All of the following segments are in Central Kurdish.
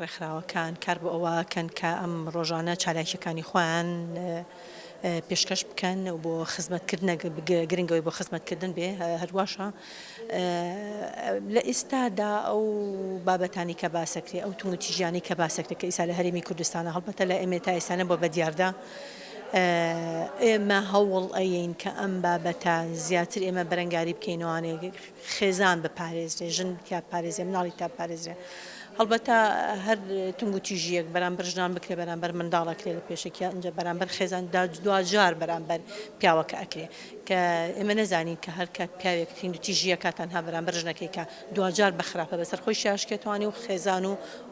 ڕێکخراوەکان کار بۆ ئەوەکەن کە ئەم ڕۆژانە چالاکیەکانی خۆیان پێشکەش بکەن و بۆ خزمەتکردنە گرنگەوەی بۆ خزمەتکردن بێ هەرواشە لە ئێستادا ئەو بابەتانی کە باسەکرێ ئەو تووتیژیانی کە باسەکرێت کە ئیسا لە هەرێمی کوردستانە هەڵبەتە لە ئێمە تا ئێستانە بۆ بەدیاردا ئێمە هەوڵ ئەین کە ئەم بابەتە زیاتر ئێمە بەرەنگاری بکەینەوەوانێ خێزان بپارێزرێ ژن تا پارێزێ مناڵی تا پارێزرێ هەڵبەتە هەر تونگ و تیژیەک بەرامبەر ژنان بکرێ بەرامبەر منداڵەکرێ لە پێشێکی ئەنج بەرامبەر خێزان دوجار بەرامبەر پیاوەکە ئەکرێ کە ئێمە نەزانین کە هەر کات پیاوێک تینگ و تیژیەکاتان ها بەرامبەر ژنەکەی کە دوجار بەخراپە بەسەر خۆی شاشکێتوانی و خێزان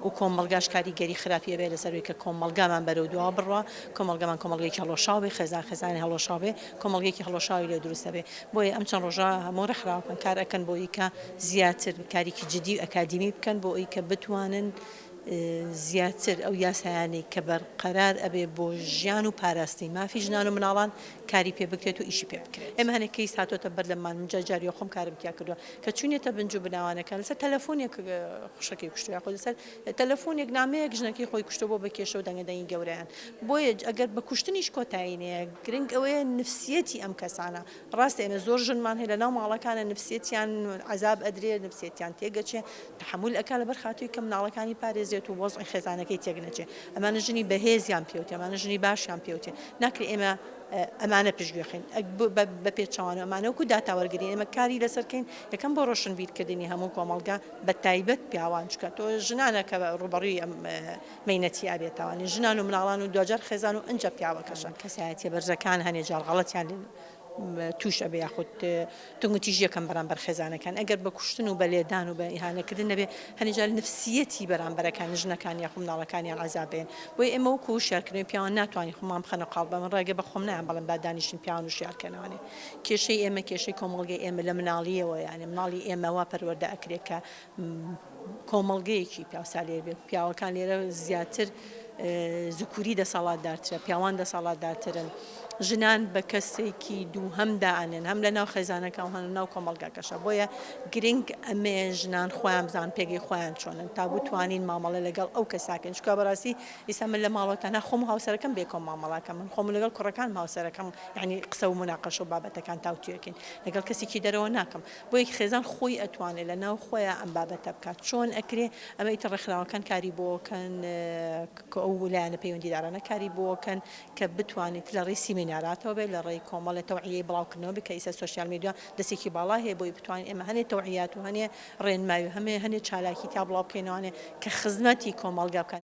و کۆمەڵگاش کاریگەری خراپیە بێ لەسەروی کە کۆمەڵگامان بەرەو دوا بڕوا کۆمەڵگامان کۆمەڵگەیەکی هەڵۆشاو بێ خێزان خێزانی هەڵۆشاو بێ کۆمەڵگەیەکی هەڵۆشاوی لێ دروستە بێ بۆیە ئەم چەند ڕۆژە هەموو ڕێکخراوەکان کار ئەکەن بۆ ئەوەی کە زیاتر کارێکی جدی و ئەکادیمی بکەن بۆ ئەوەی کە بتوانن زیاتر ئەو یاسایانی کە بەرقەرار ئەبێ بۆ ژیان و پاراستنی مافی ژنان و مناڵان کاری پێ بکرێت و ئیشی پێ بکرێت ئێمە هەنێک کەیس هاتۆتە بەردەمان من جاری خۆم کارم تیا کردووە کە چوونێتە بنج و بناوانەکە لەسەر تەلەفۆنێک خوشەکەی کوشتووە خۆ لەسەر تەلەفۆنێک نامەیەک ژنەکەی خۆی کوشتە بۆ بەکێشە و دەنگەدەنگی گەورەیان بۆیە ئەگەر بە کوشتنیش کۆتایینەیە گرنگ ئەوەیە نفسیەتی ئەم کەسانە ڕاستە ئێمە زۆر ژنمان هەیە لە ناو ماڵەکانە نفسیەتیان عەزاب ئەدرێ نفسیەتیان تێگەچێ تحمل ئەکا لەبەر خاتووی کە مناڵەکانی پارێزێت و وەزعی خێزانەکەی تێگنەچێ ئەمانە ژنی بەهێزیان پێوتێ ئەمانە ژنی باشیان پێوتێ ناکرێ ئێمە ئەمانە پشتگوێخین بە پێچوانە ئەمانەوەکو داتاوەرگرین ئێمە کاری لەسەرکەین یەکەم بۆ ڕۆشنبیرکردنی هەموو کۆمەڵگا بە تایبەت پیاوان چکە تۆ ژنانە کە ڕوبەڕووی ئەم مەینەتی ئابێتوانین ژنان و مناڵان و دوجار خێزان و ئەنج پیاوەکەشان کەسایەتیە بەرزەکان هەنێ جاڵ غەڵەتیان توش ئەبێ یاخود تونگ و تیژیەکەم بەرامبەر خێزانەکان ئەگەر بە کوشتن و بە لێدان و بە ئیهانەکردن نەبێ هەنێجار نفسیەتی بەرامبەرەکان ژنەکان یاخو مناڵەکانیان عەزابێن بۆیە ئێمە وەکو شیارکردنەوەی پیاوان ناتوانین خۆمان بخەنە قاڵ بە من ڕێگە بە خۆم نایان بەڵام با دانیشتین پیاوان و شیارکردنەوەنێ کێشەی ئێمە کێشەی کۆمەڵگەی ئێمە لە مناڵیەوە یانێ مناڵی ئێمە وا پەروەردە ئەکرێ کە کۆمەڵگەیەکی پیاوسالێ بێت پیاوەکان لێرە زیاتر زوکوری دەسەڵاتدارترە پیاوان دەسەڵاتدارترن ژنان بە کەسێکی دووهەمدا ئەنێن هەم لە ناو خێزانەکە و هەم ناو کۆمەڵگاکەشە بۆیە گرنگ ئەمێ ژنان خۆیان بزان پێگەی خۆیان چۆنن تا بتوانین مامەڵە لەگەڵ ئەو کەساکەن چکە بەڕاستی ئێستا من لە ماڵەوەتانە خۆم هاوسەرەکەم بێکۆم مامەڵاکەم من خۆم لەگەڵ کوڕەکان هاوسەرەکەم یعنی قسە و مناقەشە و بابەتەکان تاوتوێکین لەگەڵ کەسێکی دەرەوە ناکەم بۆیە خێزان خۆی ئەتوانێت لە ناو خۆیان ئەم بابەتە بکات چۆن ئەکرێ ئەمە ئیتر ڕێکخراوەکان کاری بۆکەن ئەو لایەنە پەیوەندیدارانە کاری بۆکەن کە بتوانێت لە ڕێی سیمیناراتەوە بێت لە ڕێی کۆمەڵە تەوعیەی بڵاوکردنەوە بکە ئیستا سۆشیال میدیا دەستێکی باڵا هەیە بۆی بتوانین ئێمە هەنێ تەوعیات و هەنێ ڕێنمایی و هەنێ چالاکی تا بڵاو بکەینەوەوانێ کە خزمەتی کۆمەڵگا بکەن